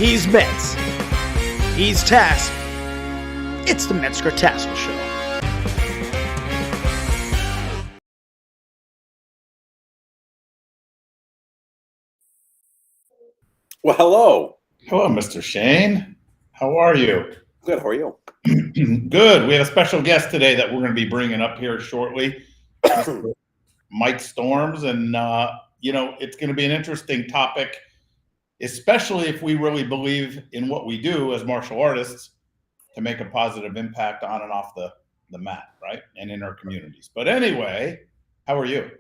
He's Metz. He's Tass. It's the Metzger Tassoul Show. Well, hello. Hello, Mr. Shane. How are you? Good. How are you? Good. We have a special guest today that we're going to be bringing up here shortly, Mike Storms, and it's going to be an interesting topic, especially if we really believe in what we do as martial artists to make a positive impact on and off the mat, right, and in our communities. But anyway, how are you?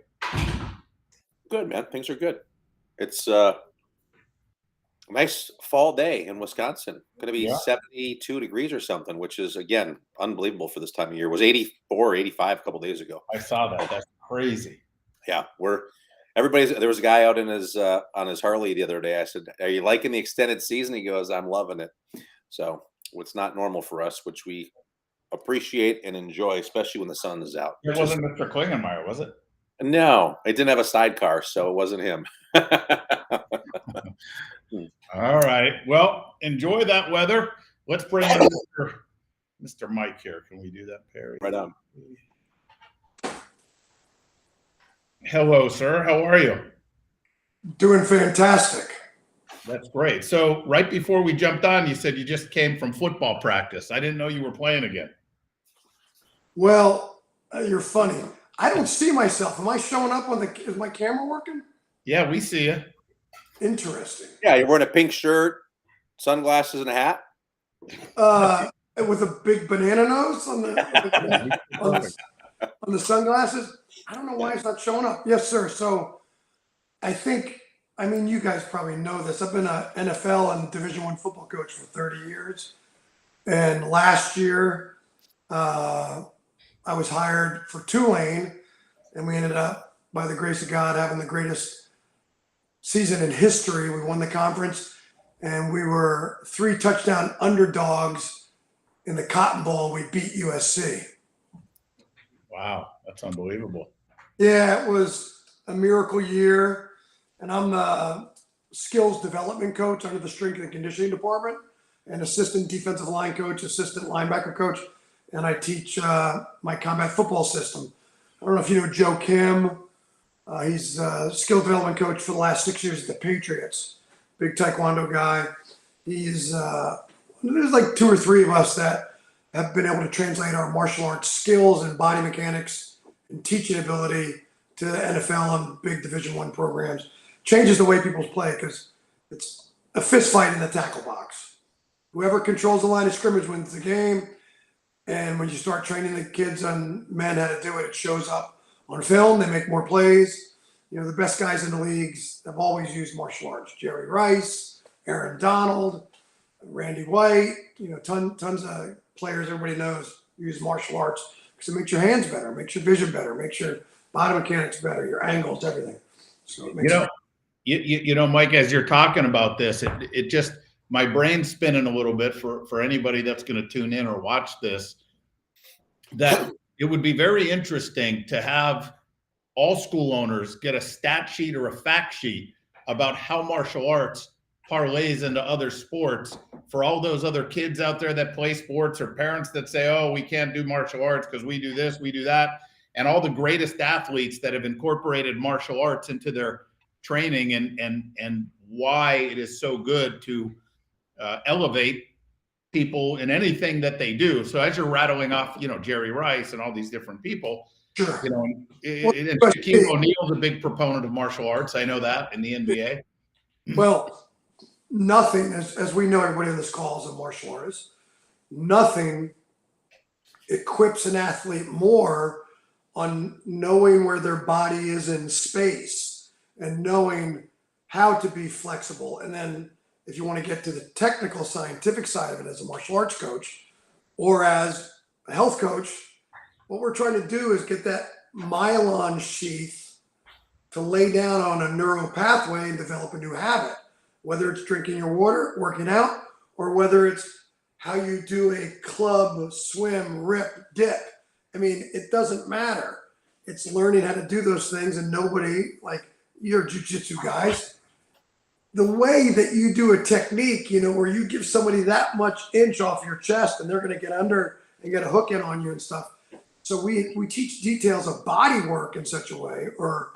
Good, man. Things are good. It's a nice fall day in Wisconsin. Going to be 72 degrees or something, which is, again, unbelievable for this time of year. It was 84, 85 a couple days ago. I saw that. That's crazy. Yeah, there was a guy out in his on his Harley the other day. I said, "Are you liking the extended season?" He goes, "I'm loving it." So it's not normal for us, which we appreciate and enjoy, especially when the sun is out. It wasn't Mr. Klingenmeyer, was it? No, it didn't have a sidecar, so it wasn't him. All right. Well, enjoy that weather. Let's bring in Mr. Mike here. Can we do that, Perry? Right on. Hello, sir. How are you? Doing fantastic. That's great. So right before we jumped on, you said you just came from football practice. I didn't know you were playing again. Well, you're funny. I don't see myself. Am I showing up is my camera working? Yeah, we see you. Interesting. Yeah, you're wearing a pink shirt, sunglasses, and a hat. With a big banana nose on the sunglasses. I don't know why it's not showing up. Yes, sir. So I mean, you guys probably know this. I've been an NFL and Division I football coach for 30 years. And last year, I was hired for Tulane, and we ended up, by the grace of God, having the greatest season in history. We won the conference, and we were 3 touchdown underdogs in the Cotton Bowl. We beat USC. Wow, that's unbelievable. Yeah, it was a miracle year, and I'm the skills development coach under the strength and conditioning department, and assistant defensive line coach, assistant linebacker coach, and I teach my combat football system. I don't know if you know Joe Kim. He's a skill development coach for the last 6 years at the Patriots. Big Taekwondo guy. There's like 2 or 3 of us that have been able to translate our martial arts skills and body mechanics and teaching ability to the NFL and big Division I programs. Changes the way people play because it's a fist fight in the tackle box. Whoever controls the line of scrimmage wins the game. And when you start training the kids on men how to do it, it shows up on film. They make more plays. You know, the best guys in the leagues have always used martial arts. Jerry Rice, Aaron Donald, Randy White, tons of players everybody knows use martial arts because it makes your hands better, makes your vision better, makes your body mechanics better, your angles, everything. So it makes Mike, as you're talking about this, it just, my brain's spinning a little bit for anybody that's going to tune in or watch this, that it would be very interesting to have all school owners get a stat sheet or a fact sheet about how martial arts parlays into other sports for all those other kids out there that play sports or parents that say, oh, we can't do martial arts because we do this, we do that. And all the greatest athletes that have incorporated martial arts into their training and why it is so good to elevate people in anything that they do. So as you're rattling off, Jerry Rice and all these different people, sure. Shaquille O'Neal's a big proponent of martial arts. I know that in the NBA. Well, nothing, as we know, everybody on this call is a martial artist. Nothing equips an athlete more on knowing where their body is in space and knowing how to be flexible. And then if you want to get to the technical scientific side of it as a martial arts coach or as a health coach, what we're trying to do is get that myelin sheath to lay down on a neural pathway and develop a new habit, whether it's drinking your water, working out, or whether it's how you do a club, swim, rip, dip. I mean, it doesn't matter. It's learning how to do those things, and nobody, like, you're jiu-jitsu guys. the way that you do a technique, where you give somebody that much inch off your chest and they're going to get under and get a hook in on you and stuff. So we teach details of body work in such a way, or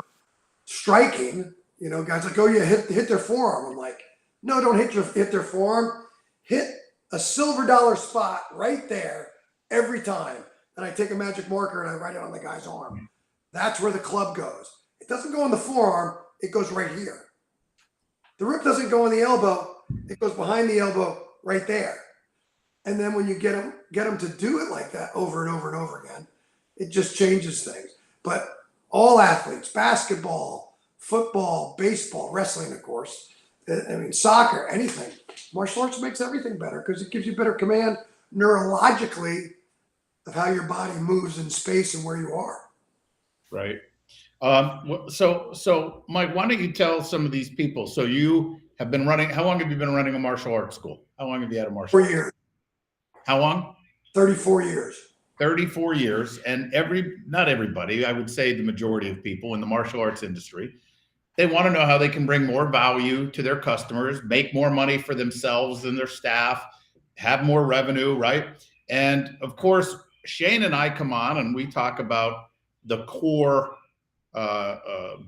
striking, guys like, oh yeah, hit their forearm. I'm like, no, don't hit their forearm. Hit a silver dollar spot right there every time. And I take a magic marker and I write it on the guy's arm. That's where the club goes. It doesn't go in the forearm. It goes right here. The rip doesn't go in the elbow. It goes behind the elbow right there. And then when you get them to do it like that over and over and over again, it just changes things. But all athletes, basketball, football, baseball, wrestling, of course, soccer, anything. Martial arts makes everything better because it gives you better command neurologically of how your body moves in space and where you are. Right. So Mike, why don't you tell some of these people? So you have been running. How long have you been running a martial arts school? How long have you had a martial? 4 years. How long? 34 years. 34 years. And not everybody, I would say the majority of people in the martial arts industry, they want to know how they can bring more value to their customers, make more money for themselves and their staff, have more revenue, right? And of course, Shane and I come on and we talk about the core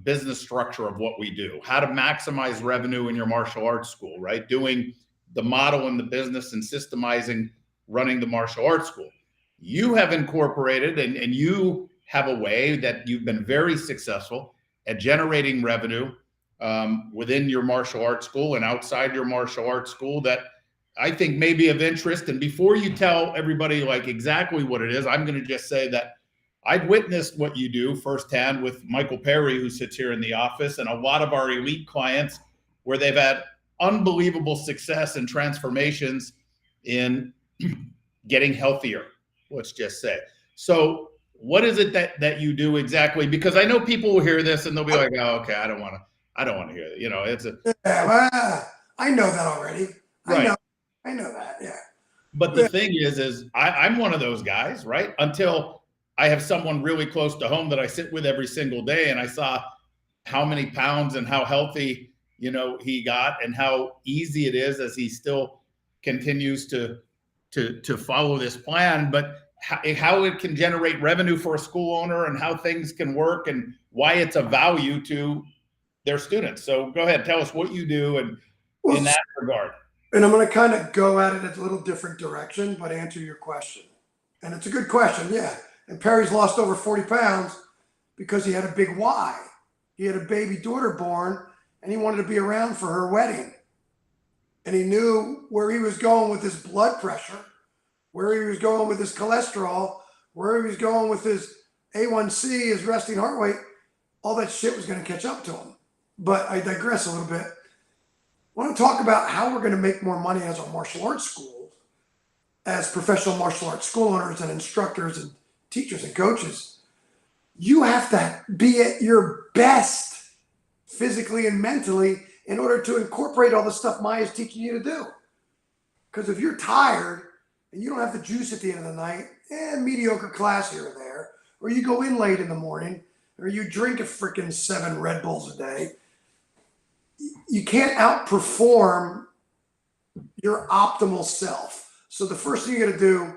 business structure of what we do, how to maximize revenue in your martial arts school, right? Doing the model in the business and systemizing running the martial arts school. You have incorporated and you have a way that you've been very successful at generating revenue within your martial arts school and outside your martial arts school that I think may be of interest. And before you tell everybody like exactly what it is, I'm going to just say that I've witnessed what you do firsthand with Michael Perry, who sits here in the office, and a lot of our elite clients where they've had unbelievable success and transformations in getting healthier, let's just say. So what is it that you do exactly? Because I know people will hear this and they'll be like, oh, okay, I don't want to hear that. I know that already. Right. I know that. Yeah. But the thing is I'm one of those guys, right? Until I have someone really close to home that I sit with every single day and I saw how many pounds and how healthy, he got and how easy it is as he still continues to follow this plan, but how it can generate revenue for a school owner and how things can work and why it's a value to their students. So go ahead, tell us what you do and in that regard. And I'm going to kind of go at it a little different direction, but answer your question. And it's a good question, yeah. And Perry's lost over 40 pounds because he had a big why. He had a baby daughter born and he wanted to be around for her wedding. And he knew where he was going with his blood pressure, where he was going with his cholesterol, where he was going with his A1C, his resting heart rate. All that shit was going to catch up to him. But I digress a little bit. I want to talk about how we're going to make more money as a martial arts school, as professional martial arts school owners and instructors and teachers and coaches. You have to be at your best physically and mentally in order to incorporate all the stuff Maya's teaching you to do. Because if you're tired and you don't have the juice at the end of the night, mediocre class here or there, or you go in late in the morning, or you drink a freaking 7 Red Bulls a day, you can't outperform your optimal self. So the first thing you got to do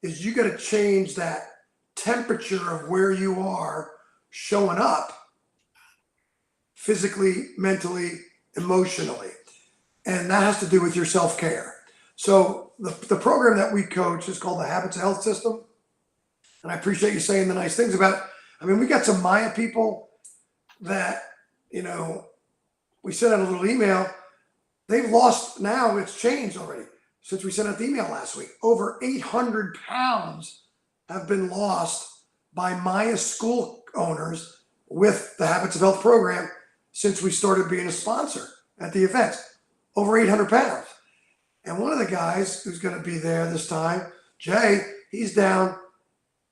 is you got to change that temperature of where you are showing up physically, mentally, emotionally. And that has to do with your self-care. So the program that we coach is called the Habits of Health System. And I appreciate you saying the nice things about it. I mean, we got some Maya people that, we sent out a little email. They've lost, now it's changed already since we sent out the email last week. Over 800 pounds have been lost by Maya school owners with the Habits of Health program since we started being a sponsor at the events. Over 800 pounds. And one of the guys who's going to be there this time, Jay, he's down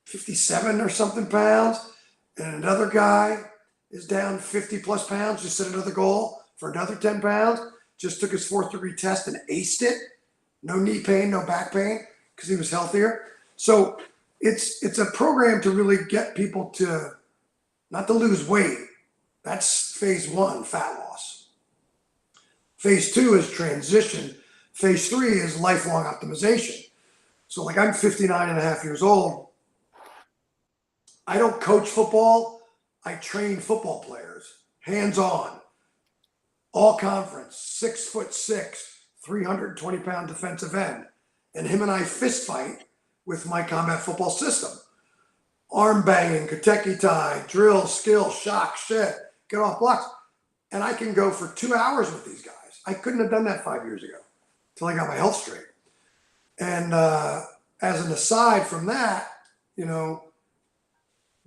57 or something pounds. And another guy is down 50 plus pounds, just set another goal for another 10 pounds, just took his 4th degree test and aced it. No knee pain, no back pain, because he was healthier. So it's a program to really get people to, not to lose weight. That's phase 1, fat loss. Phase 2 is transition. Phase 3 is lifelong optimization. So like I'm 59 and a half years old. I don't coach football. I train football players, hands-on, all conference, 6'6", 320-pound defensive end. And him and I fist fight with my combat football system. Arm banging, kateki tie, drill, skill, shock, shed, get off blocks. And I can go for 2 hours with these guys. I couldn't have done that 5 years ago until I got my health straight. And as an aside from that, you know,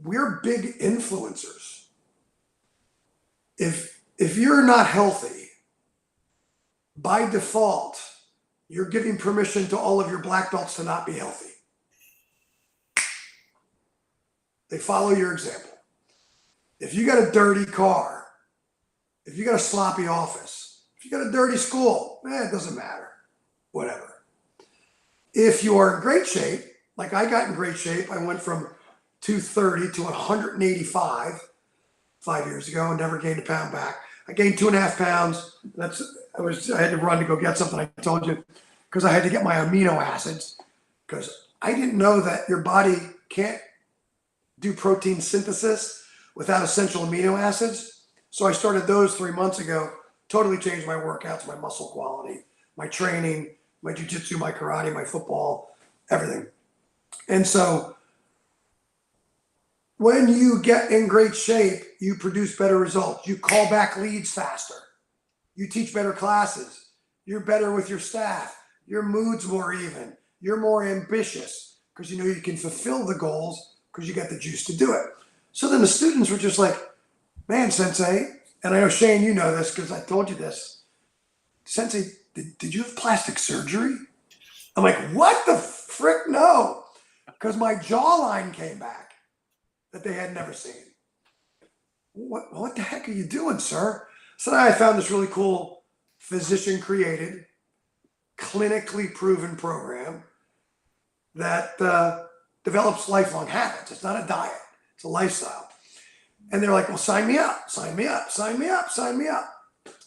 we're big influencers. If you're not healthy, by default, you're giving permission to all of your black belts to not be healthy. They follow your example. If you got a dirty car, if you got a sloppy office, if you got a dirty school, it doesn't matter. Whatever. If you are in great shape, like I got in great shape, I went from 230 to 185 5 years ago and never gained a pound back. I gained 2.5 pounds. I had to run to go get something, I told you, because I had to get my amino acids, because I didn't know that your body can't do protein synthesis without essential amino acids. So I started those 3 months ago, totally changed my workouts, my muscle quality, my training, my jiu-jitsu, my karate, my football, everything. And so when you get in great shape, you produce better results. You call back leads faster. You teach better classes. You're better with your staff. Your mood's more even. You're more ambitious because you know you can fulfill the goals because you got the juice to do it. So then the students were just like, man, Sensei, and I know Shane, you know this because I told you this. Sensei, did you have plastic surgery? I'm like, what the frick? No, because my jawline came back that they had never seen. What the heck are you doing, sir? So then I found this really cool physician-created, clinically proven program that develops lifelong habits. It's not a diet, it's a lifestyle. And they're like, well, sign me up, sign me up, sign me up, sign me up.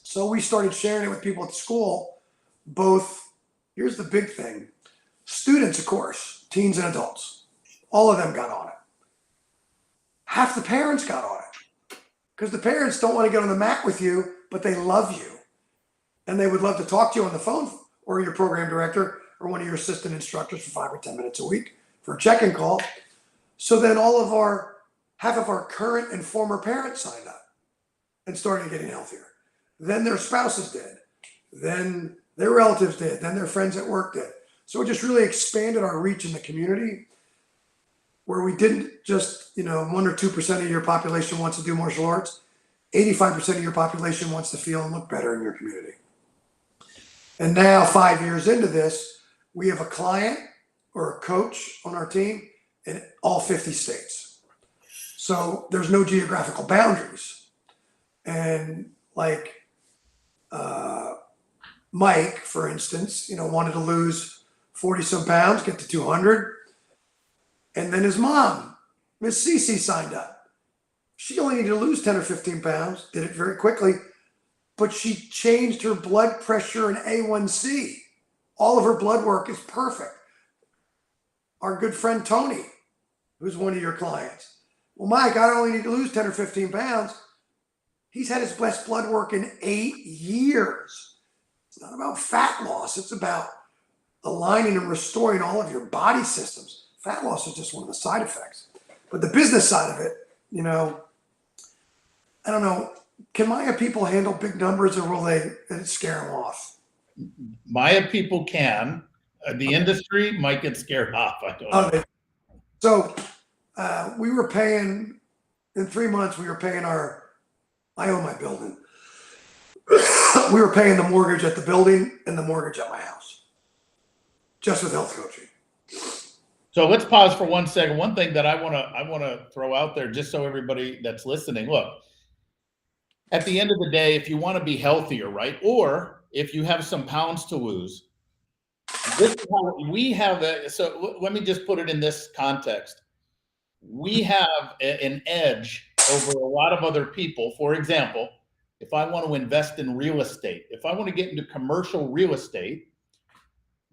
So we started sharing it with people at school, both, here's the big thing, students, of course, teens and adults, all of them got on it. Half the parents got on it because the parents don't want to get on the mat with you, but they love you. And they would love to talk to you on the phone, or your program director or one of your assistant instructors for 5 or 10 minutes a week for a check-in call. So then half of our current and former parents signed up and started getting healthier. Then their spouses did. Then their relatives did. Then their friends at work did. So it just really expanded our reach in the community, where we didn't just, 1 or 2% of your population wants to do martial arts. 85% of your population wants to feel and look better in your community. And now 5 years into this, we have a client or a coach on our team in all 50 states. So there's no geographical boundaries. And like Mike, for instance, wanted to lose 40 some pounds, get to 200. And then his mom, Miss Cece, signed up. She only needed to lose 10 or 15 pounds, did it very quickly, but she changed her blood pressure and A1C. All of her blood work is perfect. Our good friend Tony, who's one of your clients. Well, Mike, I only need to lose 10 or 15 pounds. He's had his best blood work in 8 years. It's not about fat loss. It's about aligning and restoring all of your body systems. Fat loss is just one of the side effects. But the business side of it, I don't know. Can Maya people handle big numbers, or will it scare them off? Maya people can. The industry might get scared off. I don't know. So we were paying, in 3 months, I own my building. We were paying the mortgage at the building and the mortgage at my house, just with health coaching. So let's pause for 1 second. One thing that I want to throw out there, just so everybody that's listening, look, at the end of the day, if you want to be healthier, right? Or if you have some pounds to lose, this is how we have so let me just put it in this context. We have an edge over a lot of other people. For example, if I want to invest in real estate, if I want to get into commercial real estate,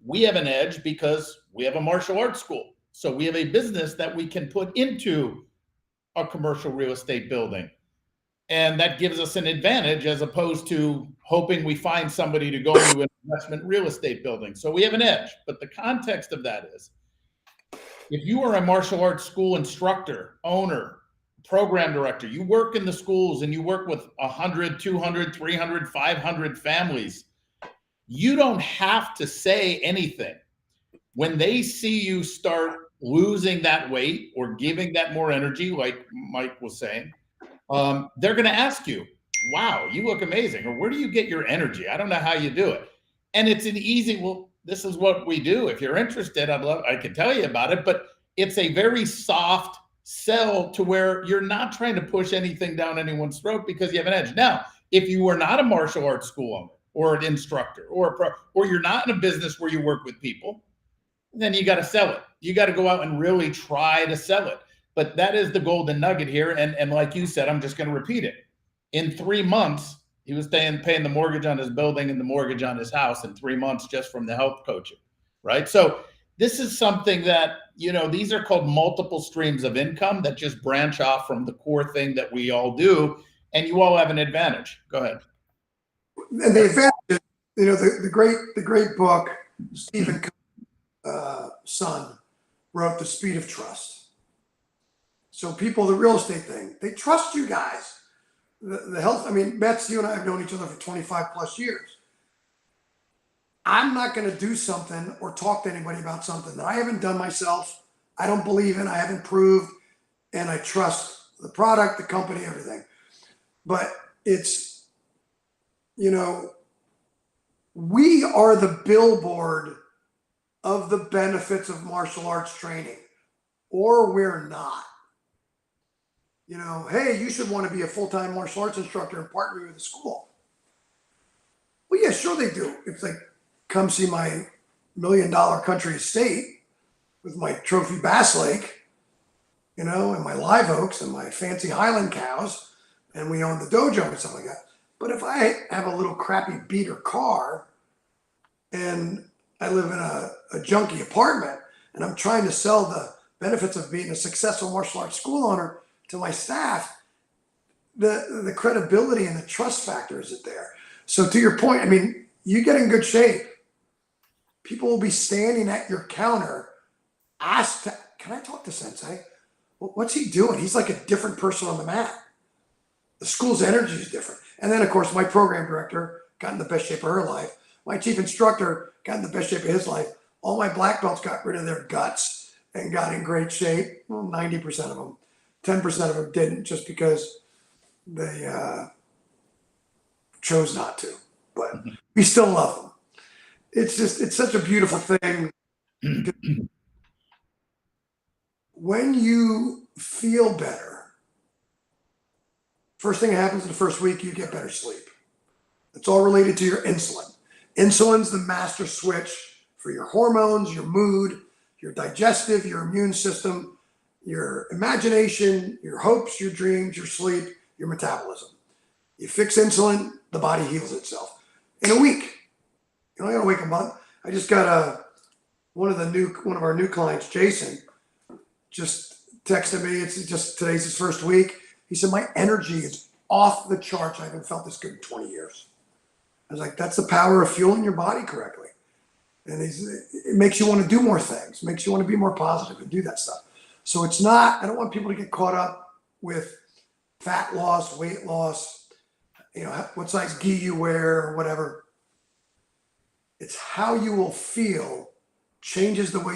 we have an edge because we have a martial arts school. So we have a business that we can put into a commercial real estate building. And that gives us an advantage as opposed to hoping we find somebody to go into an investment real estate building. So we have an edge. But the context of that is, if you are a martial arts school instructor, owner, program director, you work in the schools and you work with 100, 200, 300, 500 families, you don't have to say anything. When they see you start losing that weight or giving that more energy, like Mike was saying, they're going to ask you, wow, you look amazing. Or where do you get your energy? I don't know how you do it. And it's an easy, well, this is what we do. If you're interested, I can tell you about it, but it's a very soft sell to where you're not trying to push anything down anyone's throat because you have an edge. Now, if you are not a martial arts school owner or an instructor or you're not in a business where you work with people, then you got to sell it. You got to go out and really try to sell it. But that is the golden nugget here. And like you said, I'm just going to repeat it. In 3 months, he was paying the mortgage on his building and the mortgage on his house in 3 months just from the health coaching, right? So this is something that, these are called multiple streams of income that just branch off from the core thing that we all do. And you all have an advantage. Go ahead. And the advantage, the great book, Stephen son wrote The Speed of Trust. So people, the real estate thing, they trust you guys. The health, Metz, you and I have known each other for 25 plus years. I'm not going to do something or talk to anybody about something that I haven't done myself, I don't believe in, I haven't proved, and I trust the product, the company, everything. But it's, we are the billboard of the benefits of martial arts training, or we're not. Hey, you should want to be a full-time martial arts instructor and partner with a school. Well, yeah, sure they do. It's like, come see my $1 million country estate with my trophy Bass Lake, and my live oaks and my fancy Highland cows, and we own the dojo and stuff like that. But if I have a little crappy beater car and I live in a junky apartment and I'm trying to sell the benefits of being a successful martial arts school owner to my staff, the credibility and the trust factor isn't there. So to your point, you get in good shape. People will be standing at your counter, can I talk to Sensei? What's he doing? He's like a different person on the mat. The school's energy is different. And then, of course, my program director got in the best shape of her life. My chief instructor got in the best shape of his life. All my black belts got rid of their guts and got in great shape. Well, 90% of them. 10% of them didn't, just because they chose not to. But we still love them. It's such a beautiful thing. When you feel better, first thing that happens in the first week, you get better sleep. It's all related to your insulin. Insulin's the master switch for your hormones, your mood, your digestive, your immune system, your imagination, your hopes, your dreams, your sleep, your metabolism. You fix insulin, the body heals itself in a week. You don't gotta wait a month. I just got one of our new clients, Jason, just texted me. It's just today's his first week. He said, my energy is off the charts. I haven't felt this good in 20 years. I was like, that's the power of fueling your body correctly. And it makes you want to do more things, makes you want to be more positive and do that stuff. So it's not, I don't want people to get caught up with fat loss, weight loss, what size gi you wear or whatever. It's how you will feel changes the way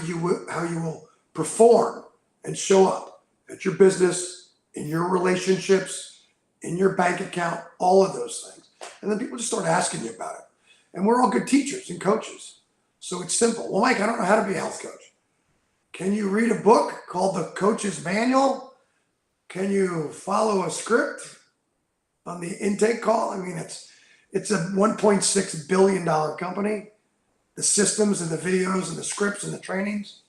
how you will perform and show up at your business, in your relationships, in your bank account, all of those things. And then people just start asking you about it. And we're all good teachers and coaches. So it's simple. Well, Mike, I don't know how to be a health coach. Can you read a book called The Coach's Manual? Can you follow a script on the intake call? It's a $1.6 billion company. The systems and the videos and the scripts and the trainings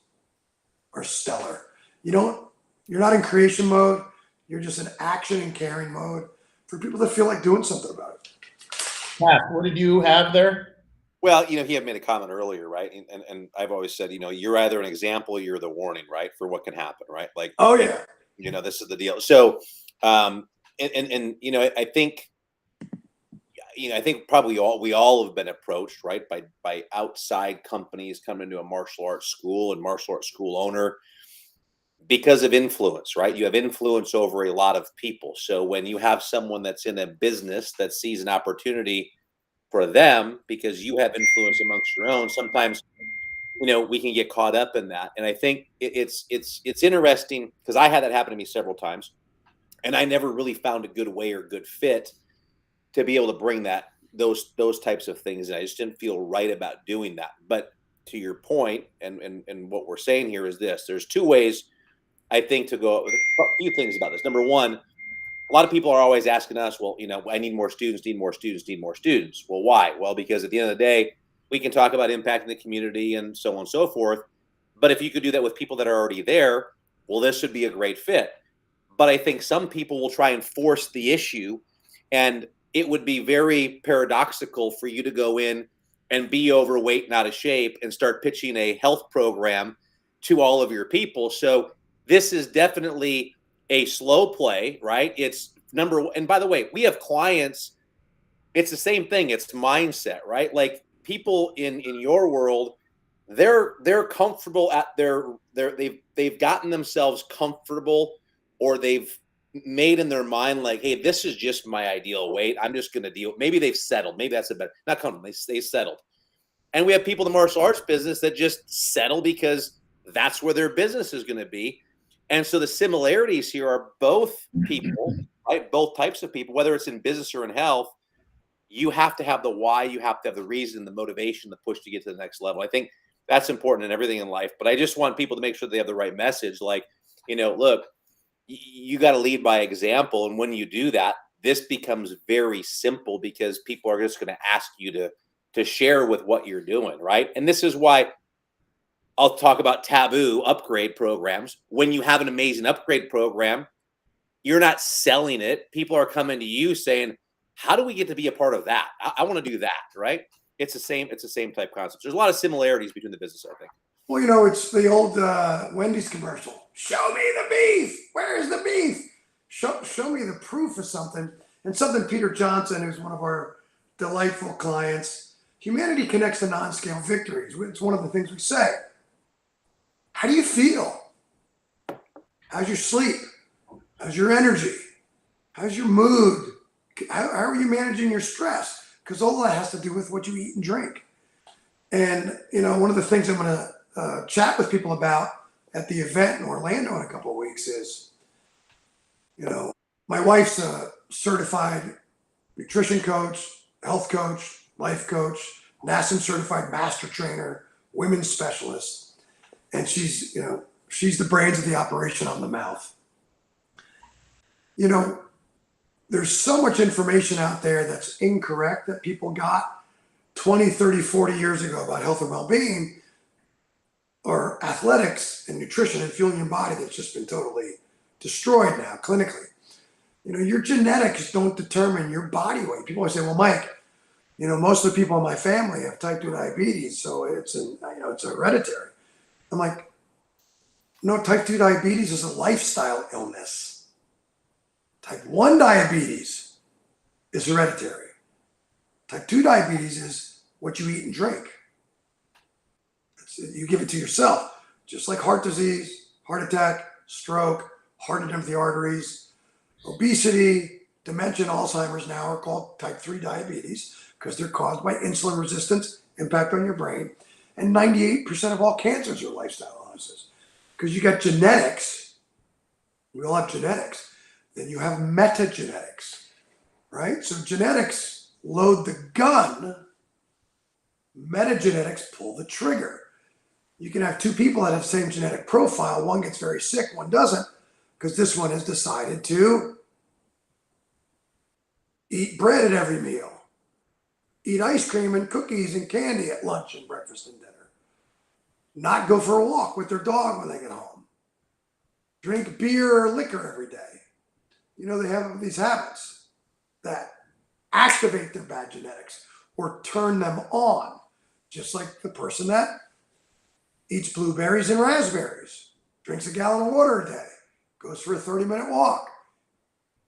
are stellar. You're not in creation mode. You're just in action and caring mode. for people that feel like doing something about it. Pat, what did you have there? Well, he had made a comment earlier, right? And I've always said, you're either an example, or you're the warning, right, for what can happen, right? Like, Oh yeah. this is the deal. So, I think, I think probably we all have been approached, right, by outside companies coming into a martial arts school and martial arts school owner because of influence, right? You have influence over a lot of people. So when you have someone that's in a business that sees an opportunity for them because you have influence amongst your own, sometimes we can get caught up in that. And I think it's interesting because I had that happen to me several times, and I never really found a good way or good fit to be able to bring those types of things. And I just didn't feel right about doing that. But to your point, and what we're saying here is this: there's two ways I think to go. A few things about this. Number one, a lot of people are always asking us, well, I need more students, need more students, need more students. Well, why? Well, because at the end of the day, we can talk about impacting the community and so on and so forth. But if you could do that with people that are already there, well, this should be a great fit. But I think some people will try and force the issue, and it would be very paradoxical for you to go in and be overweight and out of shape and start pitching a health program to all of your people. So this is definitely a slow play, right? It's and by the way, we have clients, it's the same thing. It's mindset, right? Like people in your world, they're comfortable at they've gotten themselves comfortable, or they've made in their mind like, hey, this is just my ideal weight. I'm just going to deal. Maybe they've settled. Maybe that's a better, not comfortable. They settled. And we have people in the martial arts business that just settle because that's where their business is going to be. And so the similarities here are both people, right? Both types of people, whether it's in business or in health, you have to have the why, you have to have the reason, the motivation, the push to get to the next level. I think that's important in everything in life. But I just want people to make sure they have the right message. Like, look, you got to lead by example. And when you do that, this becomes very simple because people are just going to ask you to share with what you're doing, right? And this is why I'll talk about taboo upgrade programs. When you have an amazing upgrade program, you're not selling it. People are coming to you saying, how do we get to be a part of that? I want to do that, right? It's the same type concept. There's a lot of similarities between the business, I think. Well, it's the old Wendy's commercial. Show me the beef. Where's the beef? Show me the proof of something. And something Peter Johnson, who's one of our delightful clients, humanity connects to non-scale victories. It's one of the things we say. How do you feel? How's your sleep? How's your energy? How's your mood? How are you managing your stress? Because all that has to do with what you eat and drink. And, one of the things I'm going to chat with people about at the event in Orlando in a couple of weeks is, my wife's a certified nutrition coach, health coach, life coach, NASM certified master trainer, women's specialist. And she's the brains of the operation on the mouth. There's so much information out there that's incorrect that people got 20, 30, 40 years ago about health and well-being or athletics and nutrition and fueling your body that's just been totally destroyed now clinically. Your genetics don't determine your body weight. People always say, well, Mike, most of the people in my family have type 2 diabetes, so it's hereditary. I'm like, no, type 2 diabetes is a lifestyle illness. Type 1 diabetes is hereditary. Type 2 diabetes is what you eat and drink. You give it to yourself, just like heart disease, heart attack, stroke, hardening of the arteries, obesity, dementia, and Alzheimer's now are called type 3 diabetes because they're caused by insulin resistance, impact on your brain. And 98% of all cancers are lifestyle illnesses because you got genetics. We all have genetics. Then you have metagenetics, right? So genetics load the gun. Metagenetics pull the trigger. You can have two people that have the same genetic profile. One gets very sick, one doesn't, because this one has decided to eat bread at every meal, eat ice cream and cookies and candy at lunch and breakfast and dinner, not go for a walk with their dog when they get home, drink beer or liquor every day. They have these habits. that activate their bad genetics or turn them on, just like the person that eats blueberries and raspberries, drinks a gallon of water a day, goes for a 30-minute walk,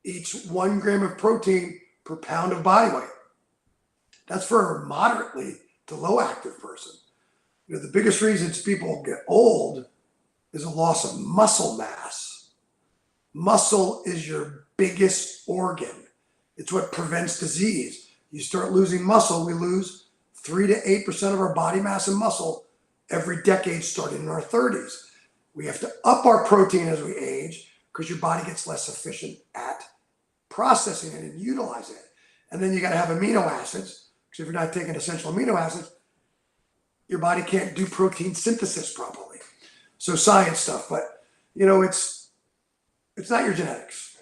eats 1 gram of protein per pound of body weight. That's for a moderately to low active person. You know, the biggest reasons people get old is a loss of muscle mass. Muscle is your biggest organ. It's what prevents disease. You start losing muscle, we lose 3 to 8% of our body mass and muscle every decade starting in our 30s. We have to up our protein as we age because your body gets less efficient at processing it and utilizing it. And then you got to have amino acids, because if you're not taking essential amino acids, your body can't do protein synthesis properly. So science stuff, but you know, it's not your genetics.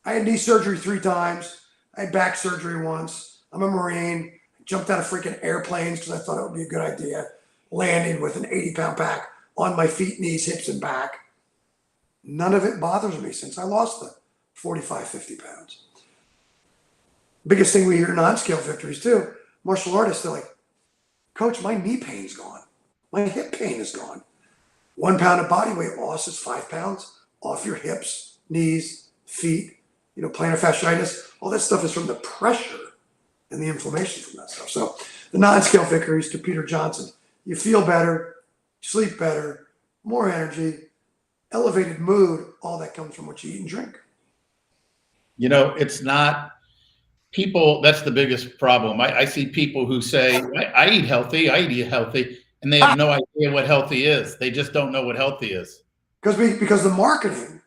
I had knee surgery 3 times. I had back surgery once. I'm a Marine. I jumped out of freaking airplanes because I thought it would be a good idea. Landing with an 80-pound pack on my feet, knees, hips, and back. None of it bothers me since I lost the 45, 50 pounds. Biggest thing we hear non-scale victories too. Martial artists, they're like, Coach, my knee pain's gone. My hip pain is gone. 1 pound of body weight loss is 5 pounds off your hips, knees, feet, you know, plantar fasciitis. All that stuff is from the pressure and the inflammation from that stuff. So the non-scale victories to Peter Johnson, you feel better, sleep better, more energy, elevated mood, all that comes from what you eat and drink. You know, it's not people, that's the biggest problem. I see people who say, I eat healthy, and they have no idea what healthy is. They just don't know what healthy is. Because the marketing,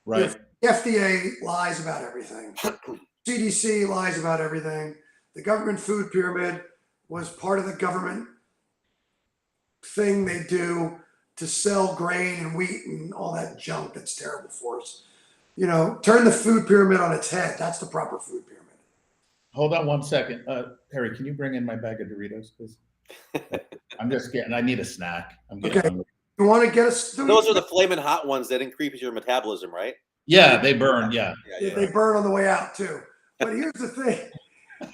right? The FDA lies about everything. CDC lies about everything. The government food pyramid was part of the government thing they do to sell grain and wheat and all that junk that's terrible for us. You know, turn the food pyramid on its head. That's the proper food pyramid. Hold on 1 second. Harry, can you bring in my bag of Doritos, please? I need a snack. I'm getting hungry. You want to get us? Those are the flaming hot ones that increase your metabolism, right? Yeah, they burn. Yeah. They burn on the way out too. But here's the thing.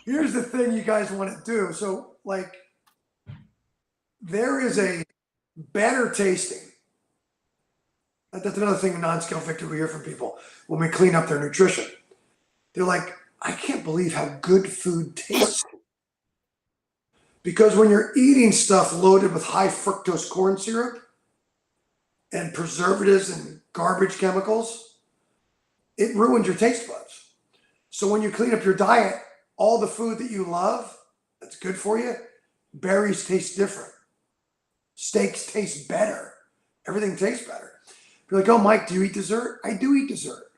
Here's the thing you guys want to do. So, like, there is a better tasting. That's another thing in non-scale victory we hear from people when we clean up their nutrition. They're like, I can't believe how good food tastes. Because when you're eating stuff loaded with high fructose corn syrup and preservatives and garbage chemicals, it ruins your taste buds. So when you clean up your diet, all the food that you love that's good for you, berries taste different. Steaks taste better. Everything tastes better. You're like, oh, Mike, do you eat dessert? I do eat dessert.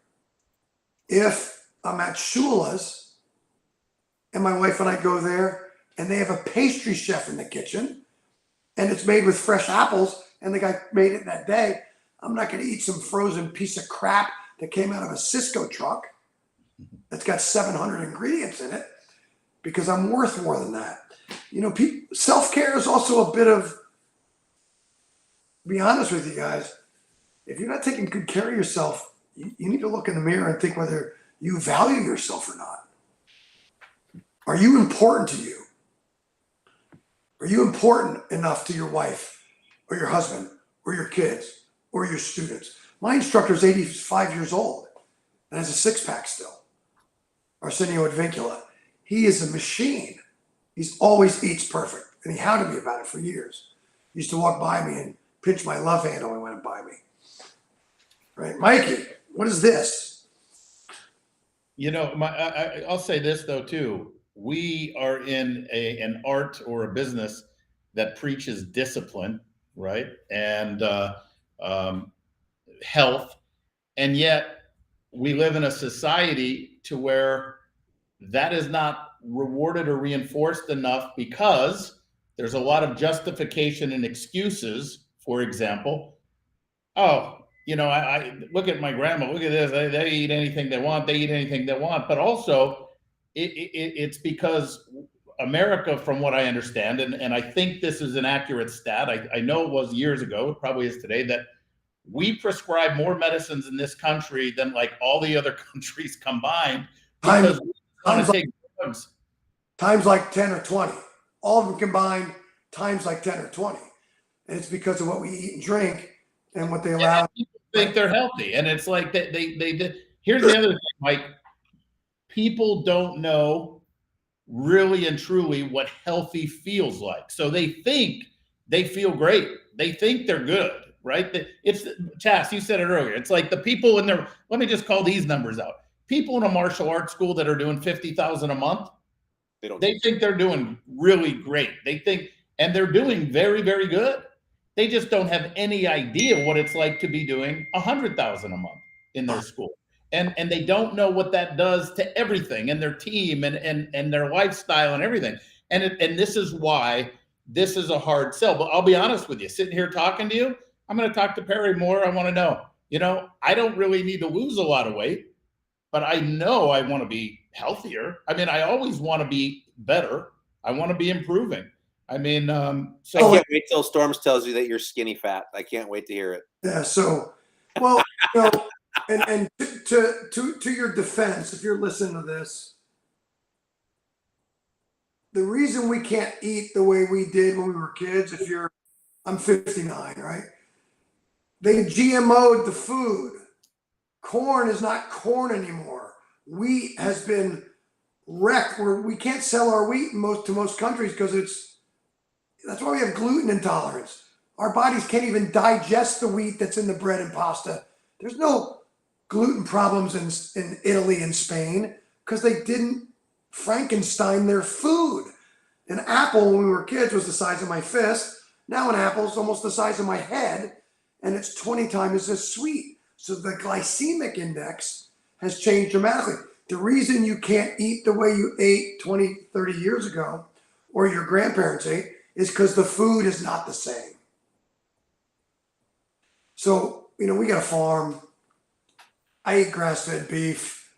If I'm at Shula's and my wife and I go there and they have a pastry chef in the kitchen and it's made with fresh apples and the guy made it that day, I'm not going to eat some frozen piece of crap that came out of a Cisco truck that's got 700 ingredients in it, because I'm worth more than that. You know, self-care is also a bit of, to be honest with you guys, if you're not taking good care of yourself, you need to look in the mirror and think whether you value yourself or not. Are you important to you? Are you important enough to your wife or your husband or your kids or your students? My instructor is 85 years old and has a six-pack still. Arsenio Advincula. He is a machine. He's always eats perfect. And he hounded me about it for years. He used to walk by me and pinch my love handle when he went by me. Right? Mikey, what is this? You know, I'll say this though too. We are in an art or a business that preaches discipline, right? And health. And yet we live in a society to where that is not rewarded or reinforced enough, because there's a lot of justification and excuses. For example, oh, you know, I look at my grandma, look at this, they eat anything they want, but also it's because America, from what I understand, and I think this is an accurate stat, I know it was years ago, it probably is today, that we prescribe more medicines in this country than like all the other countries combined, because we times like, take drugs. times like 10 or 20. All of them combined times like 10 or 20. And it's because of what we eat and drink and what they allow. And people think they're healthy. And it's like here's the other thing, Mike. People don't know really and truly what healthy feels like. So they think they feel great. They think they're good, right? It's Chas, you said it earlier. It's like the people in there, let me just call these numbers out. People in a martial arts school that are doing $50,000 a month, they think they're doing really great. They think, and they're doing very, very good. They just don't have any idea what it's like to be doing $100,000 a month in their school. And they don't know what that does to everything and their team and their lifestyle and everything. And this is why this is a hard sell. But I'll be honest with you, sitting here talking to you, I'm going to talk to Perry more. I want to know, I don't really need to lose a lot of weight, but I know I want to be healthier. I mean, I always want to be better. I want to be improving. I mean, so I can't wait till Storms tells you that you're skinny fat. I can't wait to hear it. Yeah. So, well, and to your defense, if you're listening to this, the reason we can't eat the way we did when we were kids, I'm 59, right? They GMO'd the food. Corn is not corn anymore. Wheat has been wrecked. We can't sell our wheat to most countries because that's why we have gluten intolerance. Our bodies can't even digest the wheat that's in the bread and pasta. There's no gluten problems in Italy and Spain because they didn't Frankenstein their food. An apple when we were kids was the size of my fist. Now an apple is almost the size of my head, and it's 20 times as sweet. So the glycemic index has changed dramatically. The reason you can't eat the way you ate 20, 30 years ago, or your grandparents ate, is because the food is not the same. So, we got a farm. I eat grass-fed beef,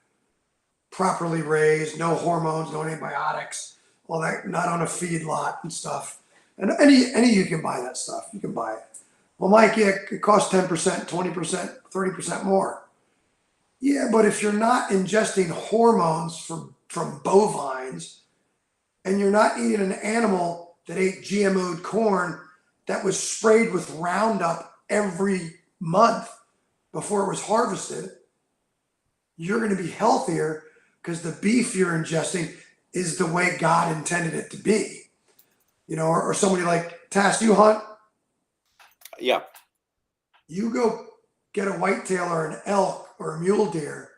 properly raised, no hormones, no antibiotics, all that, not on a feed lot and stuff. And any you can buy that stuff. You can buy it. Well, Mike, yeah, it costs 10%, 20%, 30% more. Yeah, but if you're not ingesting hormones from bovines, and you're not eating an animal that ate GMO'd corn that was sprayed with Roundup every month before it was harvested, you're going to be healthier because the beef you're ingesting is the way God intended it to be. Or somebody like Tass, you hunt? Yeah. You go get a whitetail or an elk or a mule deer.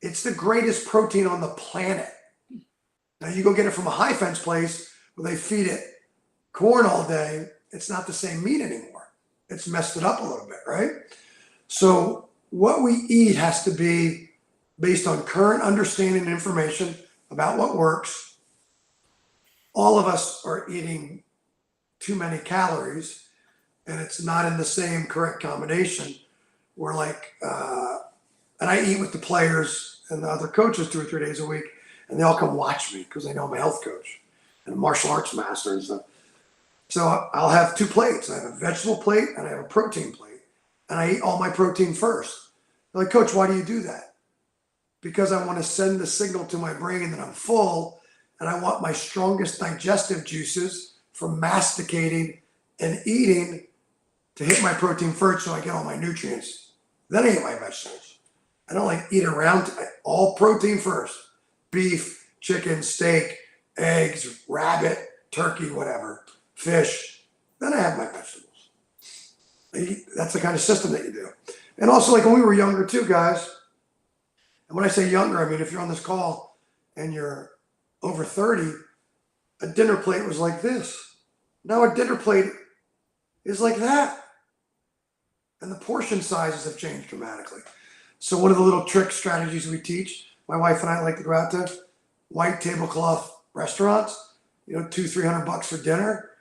It's the greatest protein on the planet. Now you go get it from a high fence place where they feed it corn all day. It's not the same meat anymore. It's messed it up a little bit, right? So what we eat has to be based on current understanding and information about what works. All of us are eating too many calories, and it's not in the same correct combination. We're like, and I eat with the players and the other coaches 2 or 3 days a week, and they all come watch me because they know I'm a health coach and a martial arts master and stuff. So I'll have 2 plates. I have a vegetable plate and I have a protein plate, and I eat all my protein first. They're like, Coach, why do you do that? Because I want to send the signal to my brain that I'm full, and I want my strongest digestive juices from masticating and eating to hit my protein first so I get all my nutrients. Then I eat my vegetables. I don't like eat around, all protein first. Beef, chicken, steak, eggs, rabbit, turkey, whatever, fish. Then I have my vegetables. That's the kind of system that you do. And also, like when we were younger too, guys, and when I say younger, I mean if you're on this call and you're over 30, a dinner plate was like this. Now a dinner plate is like that. And the portion sizes have changed dramatically. So one of the little trick strategies we teach, my wife and I like to go out to white tablecloth restaurants, $200-300 for dinner.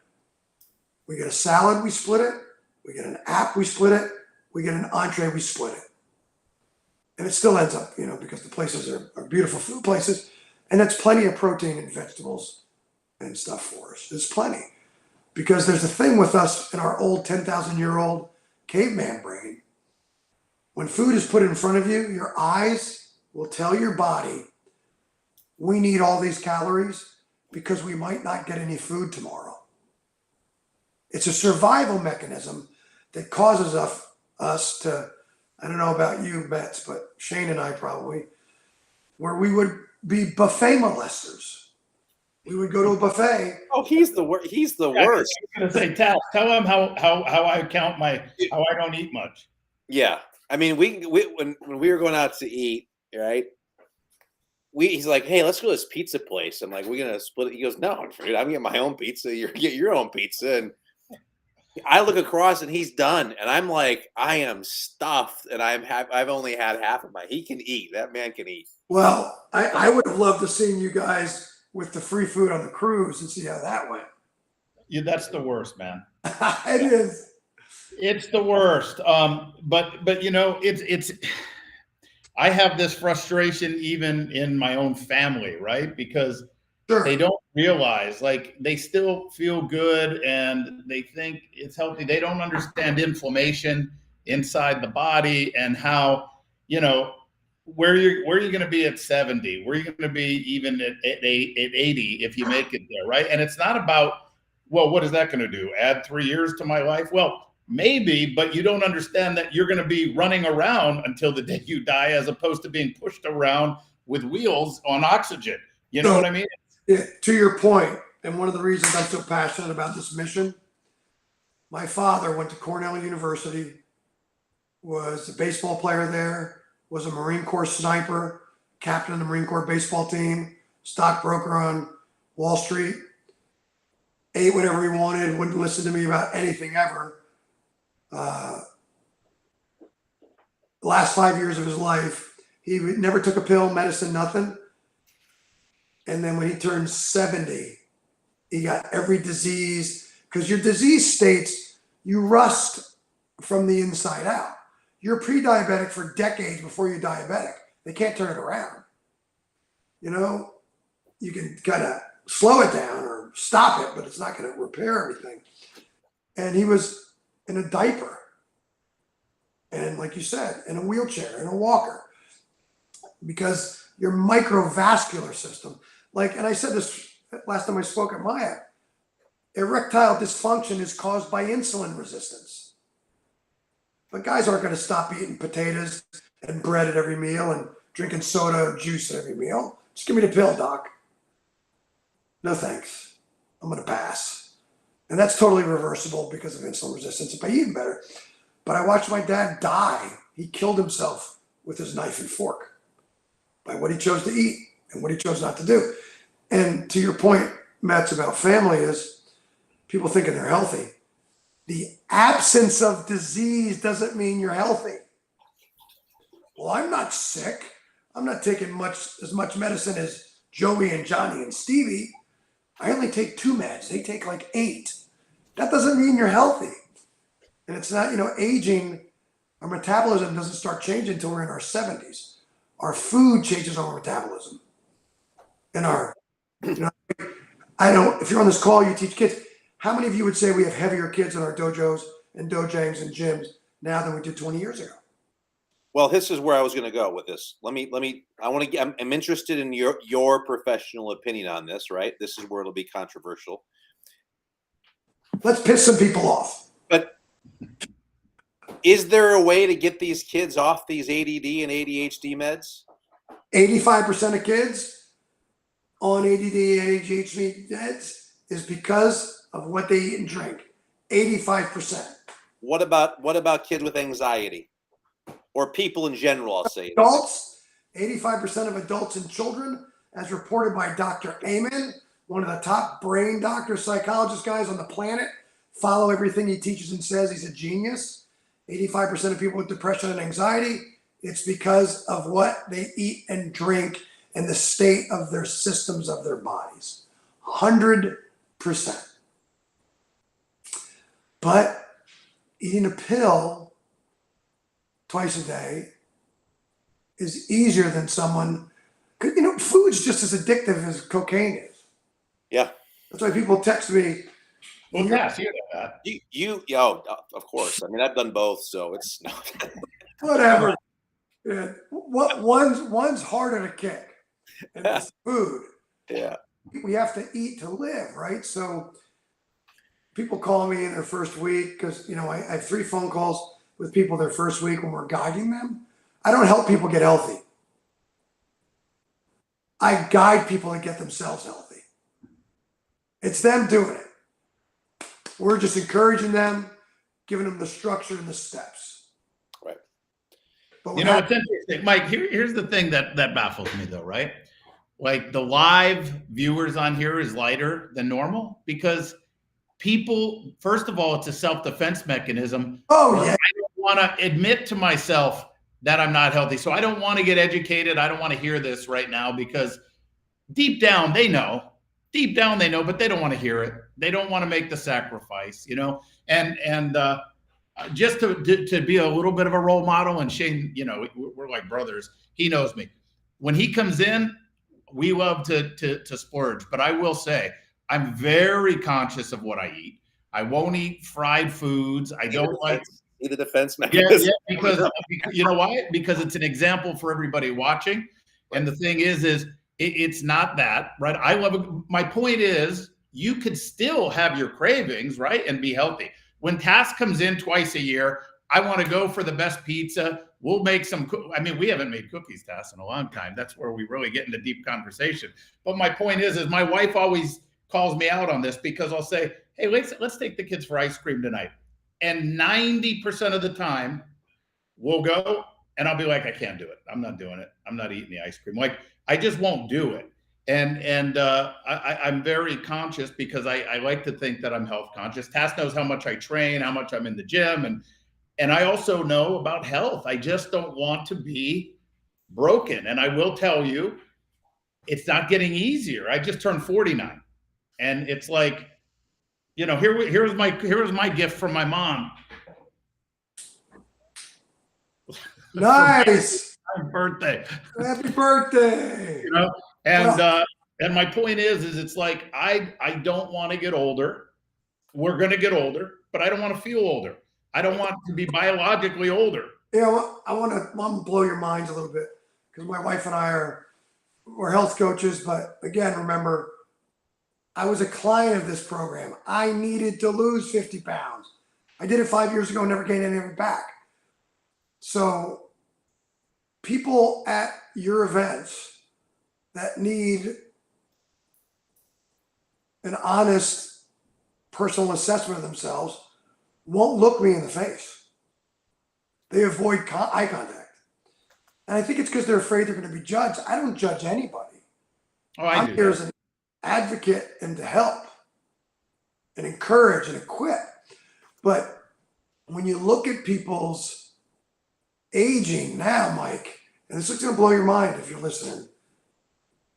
We get a salad, we split it. We get an app, we split it. We get an entree, we split it. And it still ends up, because the places are beautiful food places. And that's plenty of protein and vegetables and stuff for us. There's plenty. Because there's a thing with us in our old 10,000-year-old caveman brain. When food is put in front of you, your eyes will tell your body we need all these calories because we might not get any food tomorrow. It's a survival mechanism that causes us to, I don't know about you, Betts, but Shane and I probably, where we would be buffet molesters. We would go to a buffet. Oh, he's the worst. He's the worst. I was going to say, tell him how I count how I don't eat much. Yeah. I mean, when we were going out to eat, right? He's like, hey, let's go to this pizza place. I'm like, we're going to split it. He goes, no, dude, I'm getting my own pizza. You get your own pizza. And I look across and he's done. And I'm like, I am stuffed. And I've only had half of mine. He can eat. That man can eat. Well, I would have loved to see you guys with the free food on the cruise and see how that went. Yeah, that's the worst, man. It is. It's the worst. But you know, it's I have this frustration even in my own family, right? Because Sure. they don't realize, like, they still feel good and they think it's healthy. They don't understand inflammation inside the body and how, you know, where are you going to be at 70? Where are you going to be even at 80 if you make it there, right? And it's not about, well, what is that going to do? Add 3 years to my life? Well, maybe, but you don't understand that you're going to be running around until the day you die, as opposed to being pushed around with wheels on oxygen. You know what I mean? Yeah, to your point, and one of the reasons I'm so passionate about this mission, my father went to Cornell University, was a baseball player there, was a Marine Corps sniper, captain of the Marine Corps baseball team, stockbroker on Wall Street, ate whatever he wanted, wouldn't listen to me about anything ever. Last 5 years of his life, he never took a pill, medicine, nothing. And then when he turned 70, he got every disease, because your disease states you rust from the inside out. You're pre-diabetic for decades before you're diabetic. They can't turn it around. You know, you can kind of slow it down or stop it, but it's not going to repair everything. And he was in a diaper. And like you said, in a wheelchair, in a walker, because your microvascular system, like, and I said this last time I spoke at Maya, erectile dysfunction is caused by insulin resistance. But guys aren't going to stop eating potatoes and bread at every meal and drinking soda or juice at every meal. Just give me the pill, doc. No thanks. I'm going to pass. And that's totally reversible because of insulin resistance by eating better. But I watched my dad die. He killed himself with his knife and fork by what he chose to eat and what he chose not to do. And to your point, Matt's about family, is people thinking they're healthy. The absence of disease doesn't mean you're healthy. Well, I'm not sick. I'm not taking as much medicine as Joey and Johnny and Stevie. I only take 2 meds. They take like 8. That doesn't mean you're healthy. And it's not, you know, aging, our metabolism doesn't start changing until we're in our 70s. Our food changes our metabolism. And you know, I don't, if you're on this call, you teach kids. How many of you would say we have heavier kids in our dojos and dojangs and gyms now than we did 20 years ago? Well, this is where I was going to go with this. I'm interested in your professional opinion on this, right? This is where it'll be controversial. Let's piss some people off. But is there a way to get these kids off these ADD and ADHD meds? 85% of kids on ADD and ADHD meds is because of what they eat and drink. 85%. What about kids with anxiety? Or people in general, I'll say. Adults, 85% of adults and children, as reported by Dr. Amen, one of the top brain doctors, psychologist guys on the planet. Follow everything he teaches and says. He's a genius. 85% of people with depression and anxiety, it's because of what they eat and drink and the state of their systems of their bodies. 100%. But eating a pill twice a day is easier than someone, you know, food's just as addictive as cocaine is. Yeah. That's why people text me. Well, yes, you know that. Of course. I mean, I've done both, so it's not. Whatever. Yeah. One's harder to kick. and it's food. Yeah. We have to eat to live, right? So people call me in their first week because, I have 3 phone calls with people their first week when we're guiding them. I don't help people get healthy. I guide people to get themselves healthy. It's them doing it. We're just encouraging them, giving them the structure and the steps. Right. But it's interesting, Mike. Here's the thing that baffles me, though, right? Like the live viewers on here is lighter than normal because people, first of all, it's a self-defense mechanism. Oh, yeah. I don't want to admit to myself that I'm not healthy. So I don't want to get educated. I don't want to hear this right now because deep down they know, but they don't want to hear it. They don't want to make the sacrifice, and just to be a little bit of a role model. And Shane, we're like brothers. He knows me. When he comes in, we love to splurge, but I will say I'm very conscious of what I eat. I won't eat fried foods. I don't like Need a defense mechanism. Yeah, because you know why? Because it's an example for everybody watching. And the thing is it's not that, right? I love it. My point is you could still have your cravings, right? And be healthy. When Tass comes in twice a year, I want to go for the best pizza. We'll make some, we haven't made cookies, Tass, in a long time. That's where we really get into deep conversation. But my point is my wife always calls me out on this because I'll say, hey, let's take the kids for ice cream tonight. And 90% of the time we'll go and I'll be like, I can't do it. I'm not doing it. I'm not eating the ice cream. Like, I just won't do it. And I'm very conscious because I like to think that I'm health conscious. Tass knows how much I train, how much I'm in the gym. And I also know about health. I just don't want to be broken. And I will tell you, it's not getting easier. I just turned 49. And it's like, here's my gift from my mom. Nice. Happy birthday. Happy birthday. And my point is it's like I don't want to get older. We're going to get older, but I don't want to feel older. I don't want to be biologically older. I want to blow your minds a little bit because my wife and I we're health coaches, but again, remember, I was a client of this program. I needed to lose 50 pounds. I did it 5 years ago, never gained any of it back. So people at your events that need an honest personal assessment of themselves won't look me in the face. They avoid eye contact. And I think it's because they're afraid they're going to be judged. I don't judge anybody. I'm here as an advocate and to help and encourage and equip. But when you look at people's aging now, Mike, and this is going to blow your mind if you're listening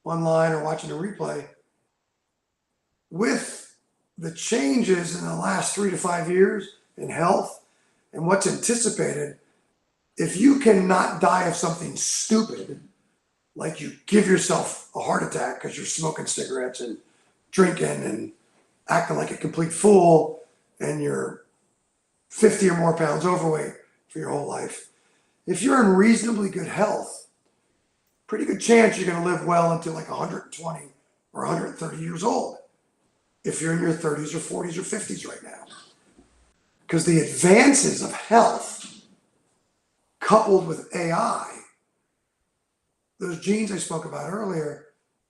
online or watching a replay, with the changes in the last 3 to 5 years in health and what's anticipated, if you cannot die of something stupid, like you give yourself a heart attack because you're smoking cigarettes and drinking and acting like a complete fool and you're 50 or more pounds overweight for your whole life, if you're in reasonably good health, pretty good chance you're going to live well until like 120 or 130 years old if you're in your 30s or 40s or 50s right now. Because the advances of health coupled with AI, those genes I spoke about earlier,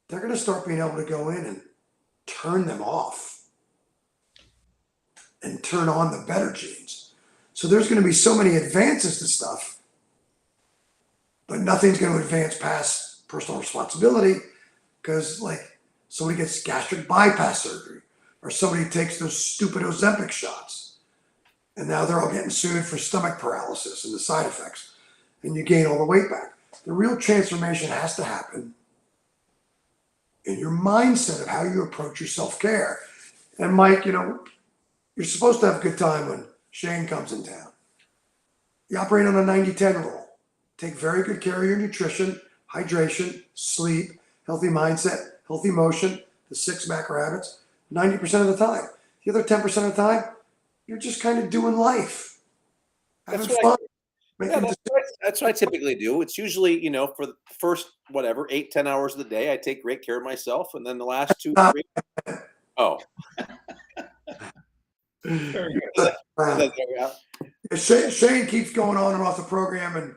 they're going to start being able to go in and turn them off and turn on the better genes. So there's going to be so many advances to stuff, but nothing's going to advance past personal responsibility because like somebody gets gastric bypass surgery or somebody takes those stupid Ozempic shots and now they're all getting sued for stomach paralysis and the side effects and you gain all the weight back. The real transformation has to happen in your mindset of how you approach your self-care. And Mike, you're supposed to have a good time when Shane comes in town. You operate on a 90-10 rule. Take very good care of your nutrition, hydration, sleep, healthy mindset, healthy motion, the 6 macro habits, 90% of the time. The other 10% of the time, you're just kind of doing life. Having fun. Yeah, that's what I typically do. It's usually, for the first, 8-10 hours of the day, I take great care of myself. And then the last 2 or 3. Oh. Shane keeps going on and off the program and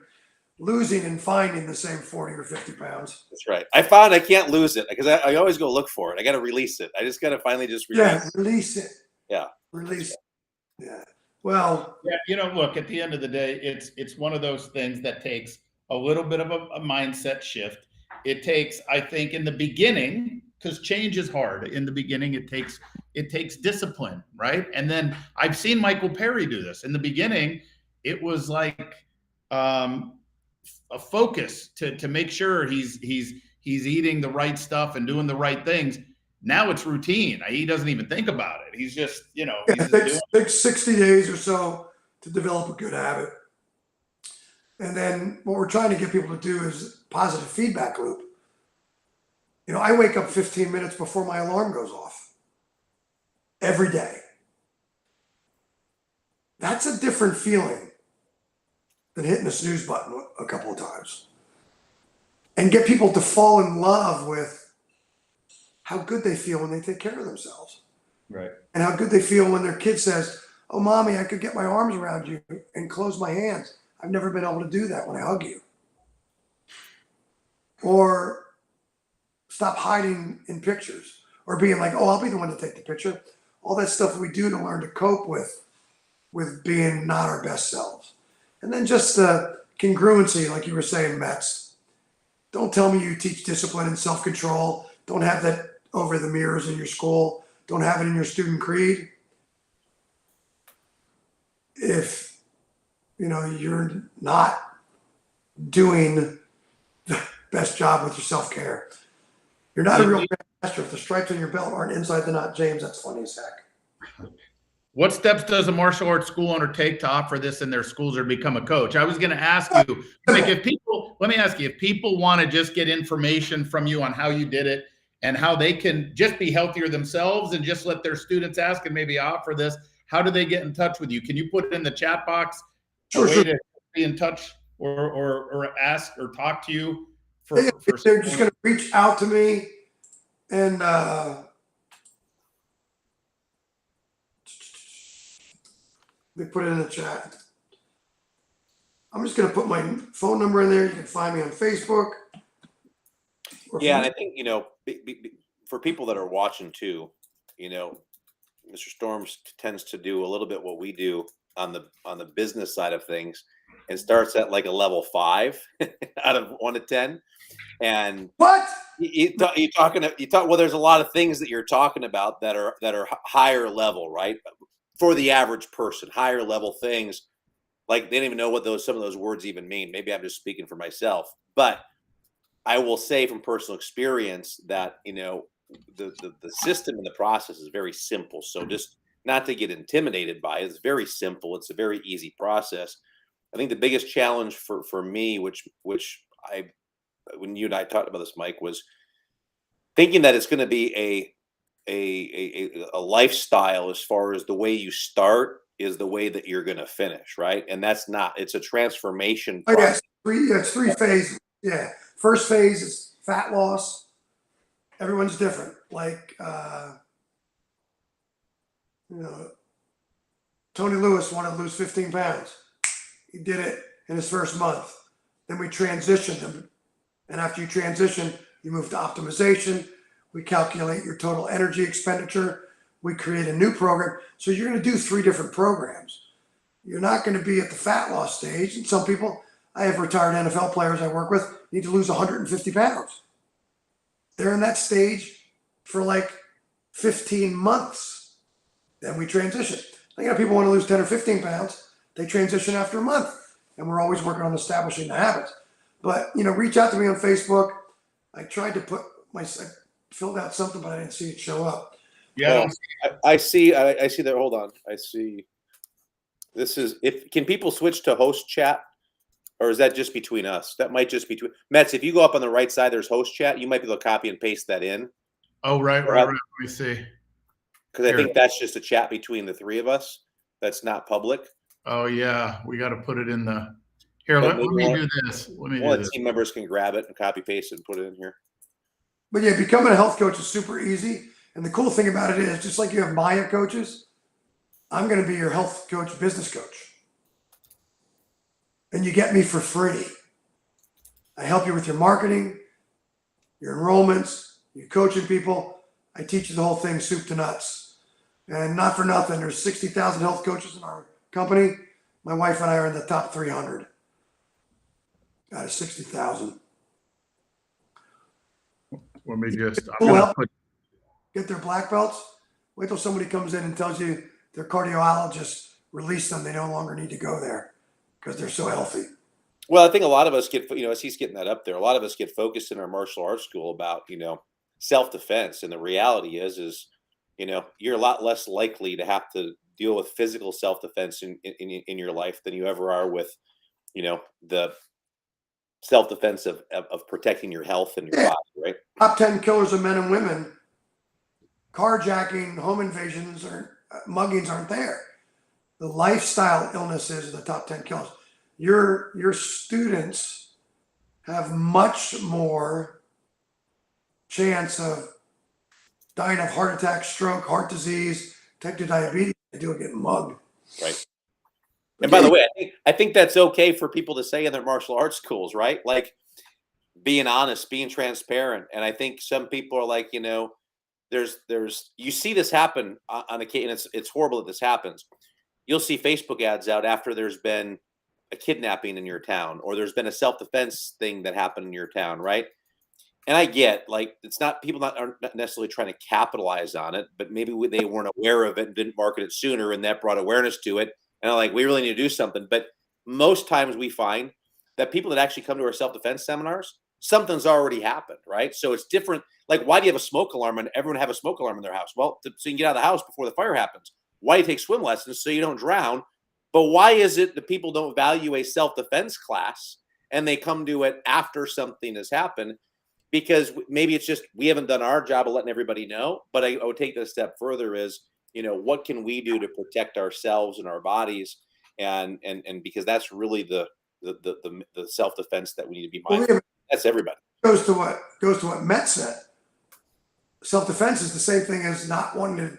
losing and finding the same 40 or 50 pounds. That's right. I found I can't lose it because I always go look for it. I got to release it. I just got to finally just release it. Yeah. Release it. Yeah. Well, yeah, look, at the end of the day, it's one of those things that takes a little bit of a mindset shift. It takes, I think, in the beginning, because change is hard. In the beginning, it takes discipline, right? And then I've seen Michael Perry do this. In the beginning, it was like a focus to make sure he's eating the right stuff and doing the right things. Now it's routine. He doesn't even think about it. He's just, it takes 60 days or so to develop a good habit. And then what we're trying to get people to do is positive feedback loop. I wake up 15 minutes before my alarm goes off every day. That's a different feeling than hitting the snooze button a couple of times. And get people to fall in love with how good they feel when they take care of themselves. Right. And how good they feel when their kid says, "Oh, mommy, I could get my arms around you and close my hands. I've never been able to do that when I hug you." Or stop hiding in pictures or being like, "Oh, I'll be the one to take the picture." All that stuff we do to learn to cope with being not our best selves. And then just the congruency, like you were saying, Metz. Don't tell me you teach discipline and self-control. Don't have that over the mirrors in your school. Don't have it in your student creed. If, you're not doing the best job with your self-care, you're not a real master. If the stripes on your belt aren't inside the knot, James, that's funny as heck. What steps does a martial arts school owner take to offer this in their schools or become a coach? I was going to ask you, let me ask you, if people want to just get information from you on how you did it and how they can just be healthier themselves and just let their students ask and maybe offer this, how do they get in touch with you? Can you put it in the chat box? Sure. To be in touch or ask or talk to you? They're just going to reach out to me and they put it in the chat. I'm just going to put my phone number in there. You can find me on Facebook. Yeah, and I think, for people that are watching too, Mr. Storms tends to do a little bit what we do on the business side of things, and starts at like a level 5 out of 1 to 10. And what well, there's a lot of things that you're talking about that are higher level, right? For the average person, higher level things, like they don't even know what some of those words even mean. Maybe I'm just speaking for myself, but I will say from personal experience that, the system and the process is very simple. So just not to get intimidated by it. It's very simple. It's a very easy process. I think the biggest challenge for me, which when you and I talked about this, Mike, was thinking that it's going to be a lifestyle as far as the way you start is the way that you're going to finish, right? And that's not. It's a transformation process. It's 3 phases. Yeah. First phase is fat loss. Everyone's different. Like, Tony Lewis wanted to lose 15 pounds. He did it in his first month. Then we transitioned him. And after you transition, you move to optimization. We calculate your total energy expenditure. We create a new program. So you're going to do 3 different programs. You're not going to be at the fat loss stage. And some people, I have retired NFL players I work with, need to lose 150 pounds. They're in that stage for like 15 months. Then we transition. I got people who want to lose 10 or 15 pounds. They transition after a month. And we're always working on establishing the habits. But, reach out to me on Facebook. I tried to I filled out something, but I didn't see it show up. Yeah. I see that. Hold on. I see. Can people switch to host chat? Or is that just between us? That might just be between Metz. If you go up on the right side, there's host chat. You might be able to copy and paste that in. Oh, right. Let me see. Because I think that's just a chat between the 3 of us. That's not public. Oh yeah, we got to put it in the. Here, But let maybe me do this. Let me one do of the this. team members can grab it and copy paste it and put it in here. But yeah, becoming a health coach is super easy. And the cool thing about it is, just like you have Maya coaches, I'm going to be your health coach, business coach. And you get me for free. I help you with your marketing, your enrollments, your coaching people. I teach you the whole thing, soup to nuts. And not for nothing, there's 60,000 health coaches in our company. My wife and I are in the top 300 out of 60,000. Let me just, I'm Cool gonna help. put, Get their black belts. Wait till somebody comes in and tells you their cardiologist released them. They no longer need to go there because they're so healthy. Well, I think a lot of us get, as he's getting that up there, a lot of us get focused in our martial arts school about, self-defense. And the reality is, you're a lot less likely to have to deal with physical self-defense in your life than you ever are with, the self-defense of protecting your health and your body, right? Top 10 killers of men and women, carjacking, home invasions, or muggings aren't there. The lifestyle illnesses are the top 10 killers. Your students have much more chance of dying of heart attack, stroke, heart disease, type 2 diabetes than they do getting mugged. Right. And by the way, I think that's okay for people to say in their martial arts schools, right? Like being honest, being transparent. And I think some people are like, you see this happen on occasion. It's horrible that this happens. You'll see Facebook ads out after there's been a kidnapping in your town, or there's been a self-defense thing that happened in your town, right? And I get, like, it's not, people aren't necessarily trying to capitalize on it, but maybe they weren't aware of it and didn't market it sooner, and that brought awareness to it. And I'm like, we really need to do something. But most times we find that people that actually come to our self-defense seminars, something's already happened, right? So it's different. Like, why do you have a smoke alarm and everyone have a smoke alarm in their house? Well, so you can get out of the house before the fire happens. Why do you take swim lessons? So you don't drown. But why is it that people don't value a self-defense class and they come to it after something has happened? Because maybe it's just we haven't done our job of letting everybody know. But I would take that a step further is, what can we do to protect ourselves and our bodies? And because that's really the self-defense that we need to be mindful of. That's everybody. Goes to what Met said. Self-defense is the same thing as not wanting to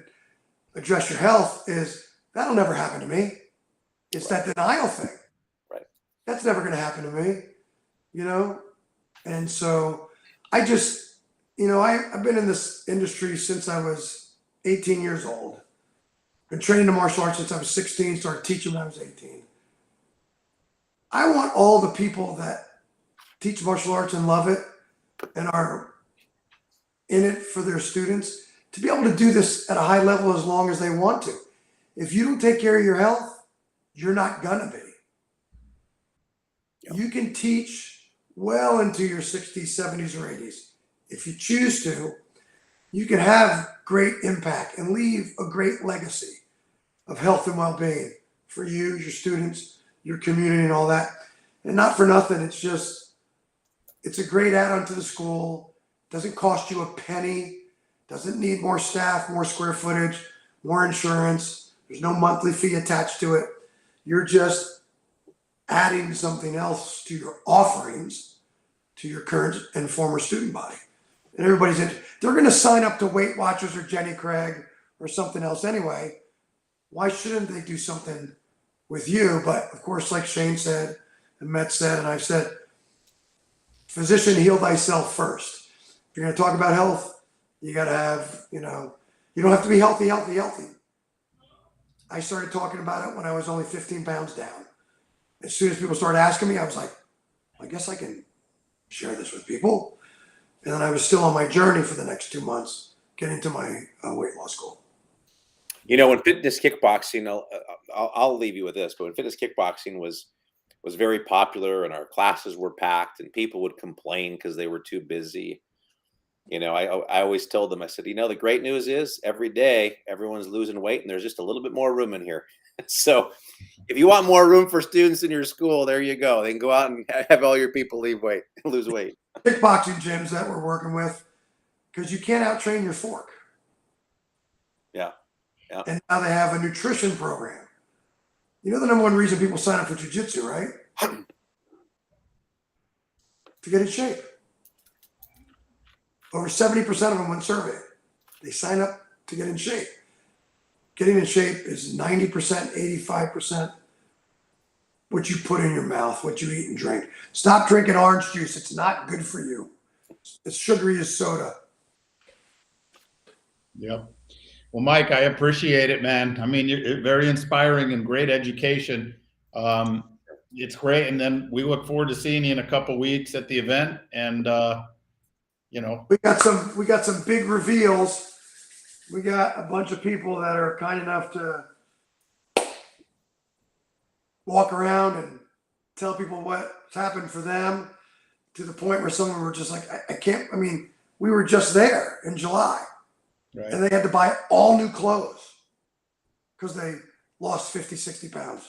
address your health. Is that'll never happen to me. It's right. That denial thing. Right. That's never going to happen to me, And so I just, I've been in this industry since I was 18 years old. Been training in martial arts since I was 16, started teaching when I was 18. I want all the people that teach martial arts and love it and are in it for their students to be able to do this at a high level as long as they want to. If you don't take care of your health, you're not gonna be. Yep. You can teach well into your 60s, 70s, or 80s. If you choose to, you can have great impact and leave a great legacy of health and well-being for you, your students, your community, and all that. And not for nothing, it's a great add-on to the school. Doesn't cost you a penny. Doesn't need more staff, more square footage, more insurance. There's no monthly fee attached to it. You're just adding something else to your offerings to your current and former student body. And everybody's in. They're going to sign up to Weight Watchers or Jenny Craig or something else anyway. Why shouldn't they do something with you? But of course, like Shane said, and Met said, and I've said, physician, heal thyself first. If you're going to talk about health, you got to have, you don't have to be healthy. I started talking about it when I was only 15 pounds down. As soon as people started asking me, I was like, I guess I can share this with people. And then I was still on my journey for the next 2 months, getting to my weight loss goal. When fitness kickboxing, I'll leave you with this, but when fitness kickboxing was very popular and our classes were packed and people would complain because they were too busy, I always told them, I said, the great news is every day everyone's losing weight and there's just a little bit more room in here. So if you want more room for students in your school, there you go. They can go out and have all your people lose weight. Kickboxing gyms that we're working with, because you can't out-train your fork. Yeah. And now they have a nutrition program. The number one reason people sign up for jiu-jitsu, right? to get in shape. Over 70% of them, when surveyed, they sign up to get in shape. Getting in shape is 90%, 85% what you put in your mouth, what you eat and drink. Stop drinking orange juice. It's not good for you. It's sugary as soda. Yep. Well, Mike, I appreciate it, man. I mean, you're very inspiring and great education. It's great. And then we look forward to seeing you in a couple weeks at the event. And, you know, we got some big reveals. We got a bunch of people that are kind enough to walk around and tell people what's happened for them, to the point where some of them were just like, I can't, I mean, we were just there in July, right. and they had to buy all new clothes because they lost 50, 60 pounds.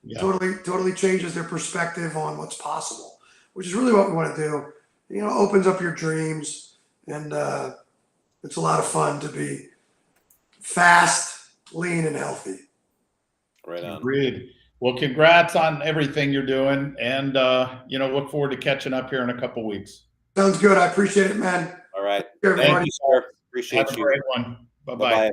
Yeah. Totally changes their perspective on what's possible, which is really what we want to do. You know, opens up your dreams, and it's a lot of fun to be fast, lean, and healthy. Right on. Agreed. Well, congrats on everything you're doing, and you know, look forward to catching up here in a couple weeks. Sounds good. I appreciate it, man. All right. Everybody. Thank you, sir. Appreciate Have a you. great one. Bye-bye. Bye-bye.